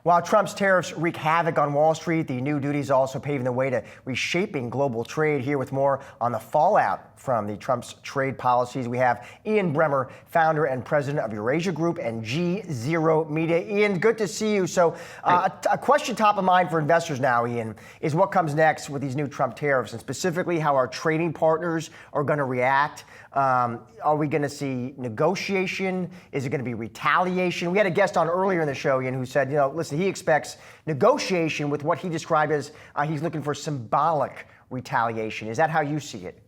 While Trump's tariffs wreak havoc on Wall Street, the new duties also paving the way to reshaping global trade. Here with more on the fallout from the Trump's trade policies, we have Ian Bremmer, founder and president of Eurasia Group and G0 Media. Ian, good to see you. So a question top of mind for investors now, Ian, is what comes next with these new Trump tariffs, and specifically how our trading partners are going to react. Are we going to see negotiation? Is it going to be retaliation? We had a guest on earlier in the show, Ian, who said, listen, he expects negotiation with what he described as he's looking for symbolic retaliation. Is that how you see it?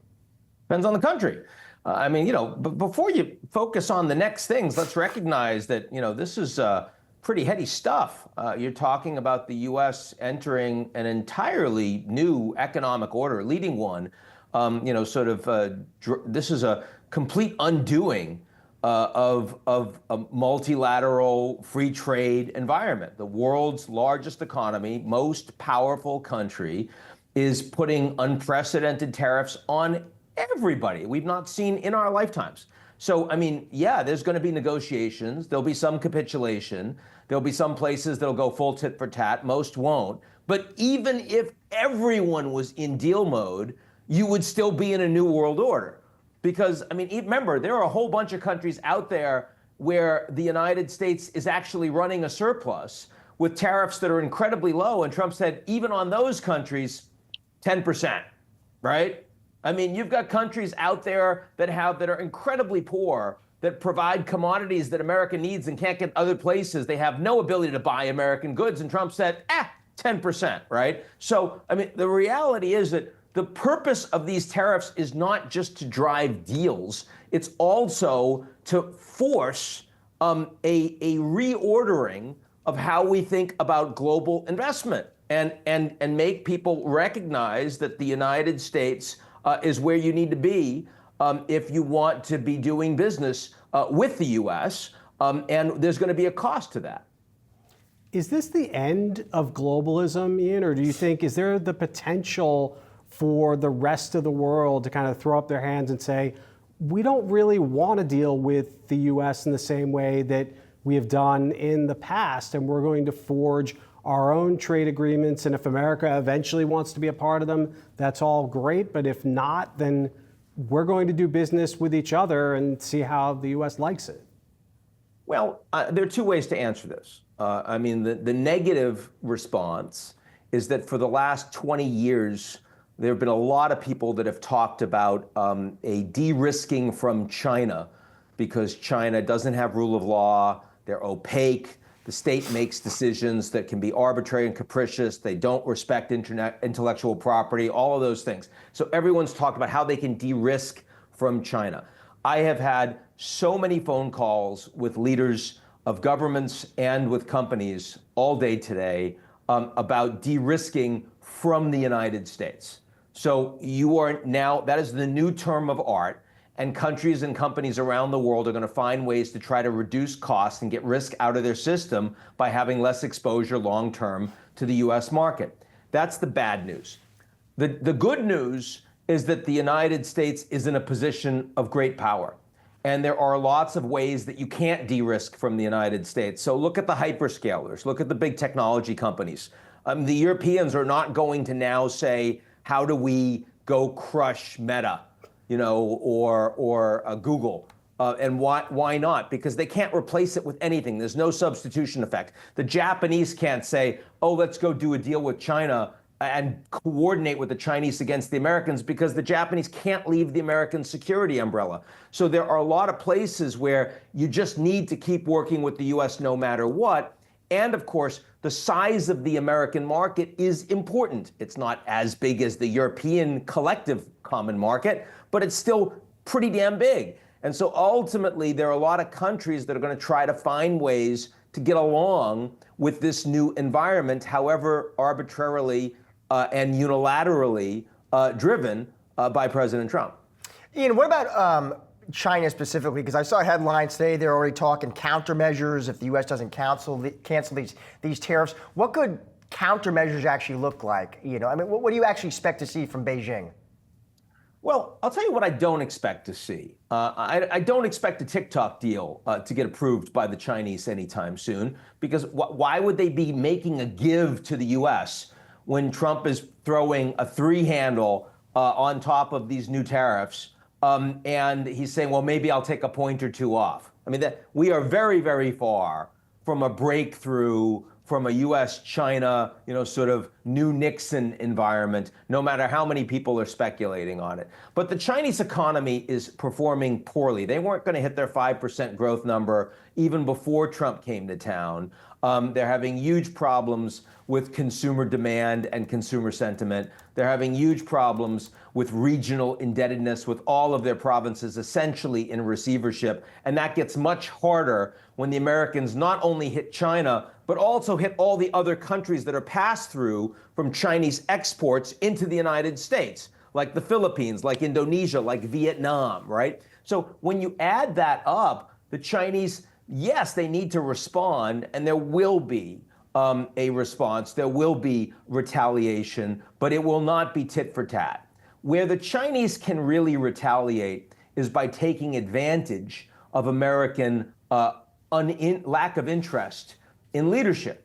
Depends on the country. But before you focus on the next things, let's recognize that, this is pretty heady stuff. You're talking about the U.S. entering an entirely new economic order, leading one. This is a complete undoing of a multilateral free trade environment. The world's largest economy, most powerful country, is putting unprecedented tariffs on everybody we've not seen in our lifetimes. So, there's going to be negotiations. There'll be some capitulation. There'll be some places that'll go full tit for tat. Most won't. But even if everyone was in deal mode, you would still be in a new world order. Because, remember, there are a whole bunch of countries out there where the United States is actually running a surplus with tariffs that are incredibly low. And Trump said, even on those countries, 10%, right? You've got countries out there that are incredibly poor, that provide commodities that America needs and can't get other places. They have no ability to buy American goods. And Trump said, 10%, right? So, the reality is that the purpose of these tariffs is not just to drive deals. It's also to force a reordering of how we think about global investment and make people recognize that the United States is where you need to be if you want to be doing business with the U.S., and there's going to be a cost to that. Is this the end of globalism, Ian, or do you think, is there the potential for the rest of the world to kind of throw up their hands and say, we don't really want to deal with the U.S. in the same way that we have done in the past, and we're going to forge our own trade agreements, and if America eventually wants to be a part of them, that's all great, but if not, then we're going to do business with each other and see how the U.S. likes it? Well, there are two ways to answer this. The negative response is that for the last 20 years, there have been a lot of people that have talked about a de-risking from China because China doesn't have rule of law, they're opaque, the state makes decisions that can be arbitrary and capricious, they don't respect intellectual property, all of those things. So everyone's talked about how they can de-risk from China. I have had so many phone calls with leaders of governments and with companies all day today about de-risking from the United States. So you are now, that is the new term of art, and countries and companies around the world are going to find ways to try to reduce costs and get risk out of their system by having less exposure long-term to the U.S. market. That's the bad news. The good news is that the United States is in a position of great power. And there are lots of ways that you can't de-risk from the United States. So look at the hyperscalers, look at the big technology companies. The Europeans are not going to now say, how do we go crush Meta, or Google? And why not? Because they can't replace it with anything. There's no substitution effect. The Japanese can't say, oh, let's go do a deal with China and coordinate with the Chinese against the Americans, because the Japanese can't leave the American security umbrella. So there are a lot of places where you just need to keep working with the U.S. no matter what. And of course, the size of the American market is important. It's not as big as the European collective common market, but it's still pretty damn big. And so ultimately, there are a lot of countries that are going to try to find ways to get along with this new environment, however arbitrarily and unilaterally driven by President Trump. Ian, what about China specifically? Because I saw headlines today, they're already talking countermeasures if the U.S. doesn't cancel these tariffs. What could countermeasures actually look like? What do you actually expect to see from Beijing? Well, I'll tell you what I don't expect to see. I don't expect a TikTok deal to get approved by the Chinese anytime soon, because why would they be making a give to the U.S. when Trump is throwing a three handle on top of these new tariffs? And he's saying, well, maybe I'll take a point or two off. I mean, we are very, very far from a breakthrough from a U.S.-China, sort of new Nixon environment, no matter how many people are speculating on it. But the Chinese economy is performing poorly. They weren't going to hit their 5% growth number even before Trump came to town. They're having huge problems with consumer demand and consumer sentiment. They're having huge problems with regional indebtedness, with all of their provinces essentially in receivership. And that gets much harder when the Americans not only hit China, but also hit all the other countries that are passed through from Chinese exports into the United States, like the Philippines, like Indonesia, like Vietnam, right? So when you add that up, the Chinese, yes, they need to respond, and there will be a response. There will be retaliation, but it will not be tit for tat. Where the Chinese can really retaliate is by taking advantage of American lack of interest in leadership.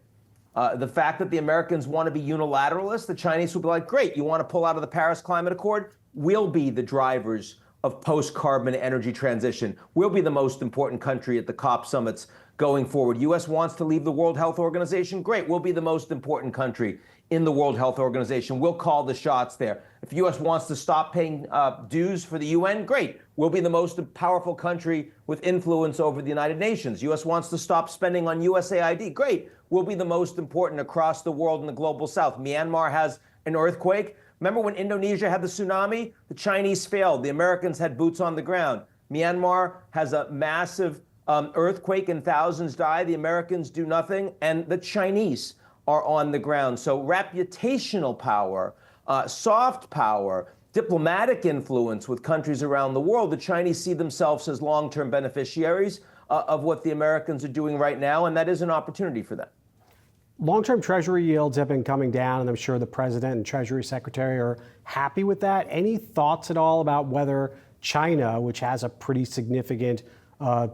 The fact that the Americans want to be unilateralists, the Chinese will be like, great, you want to pull out of the Paris Climate Accord? We'll be the drivers of post-carbon energy transition. We'll be the most important country at the COP summits going forward. U.S. wants to leave the World Health Organization? Great, we'll be the most important country in the World Health Organization. We'll call the shots there. If the U.S. wants to stop paying dues for the UN, great. We'll be the most powerful country with influence over the United Nations. U.S. wants to stop spending on USAID, great. We'll be the most important across the world in the global south. Myanmar has an earthquake. Remember when Indonesia had the tsunami? The Chinese failed. The Americans had boots on the ground. Myanmar has a massive earthquake and thousands die. The Americans do nothing, and the Chinese are on the ground. So reputational power, soft power, diplomatic influence with countries around the world, the Chinese see themselves as long-term beneficiaries of what the Americans are doing right now, and that is an opportunity for them. Long-term Treasury yields have been coming down, and I'm sure the President and Treasury Secretary are happy with that. Any thoughts at all about whether China, which has a pretty significant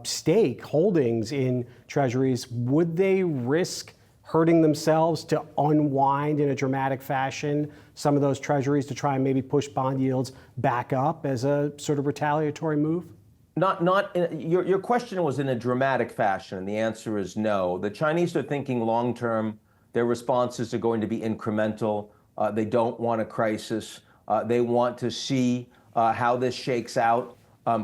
stake, holdings in Treasuries, would they risk hurting themselves to unwind in a dramatic fashion some of those Treasuries to try and maybe push bond yields back up as a sort of retaliatory move? Your question was in a dramatic fashion, and the answer is no. The Chinese are thinking long term. Their responses are going to be incremental. They don't want a crisis. They want to see how this shakes out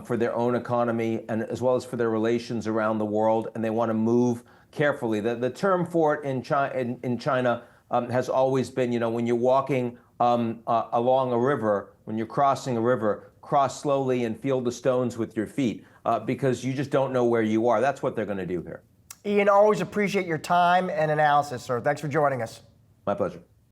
for their own economy and as well as for their relations around the world, and they want to move carefully. The term for it in China has always been, when you're walking along a river, when you're crossing a river, cross slowly and feel the stones with your feet because you just don't know where you are. That's what they're going to do here. Ian, always appreciate your time and analysis, sir. Thanks for joining us. My pleasure.